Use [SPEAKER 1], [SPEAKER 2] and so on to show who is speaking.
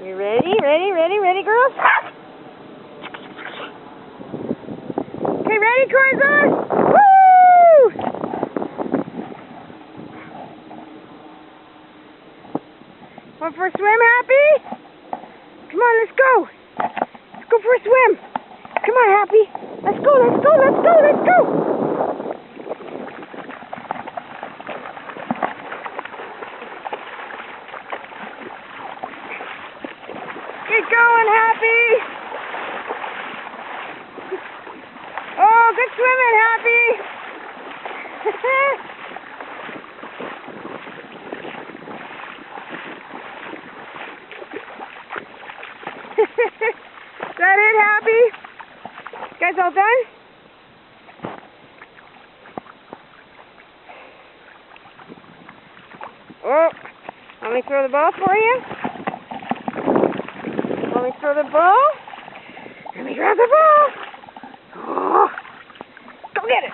[SPEAKER 1] You ready? Ready, girls? Okay, ready, Corzon? Woo! Want for a swim, Happy? Come on, let's go. Let's go for a swim. Come on, Happy. Let's go. Get going, Happy. Oh, good swimming, Happy. Is that it, Happy? You guys all done? Oh, let me throw the ball for you. Let me throw the ball. Let me grab the ball. Oh, go get it.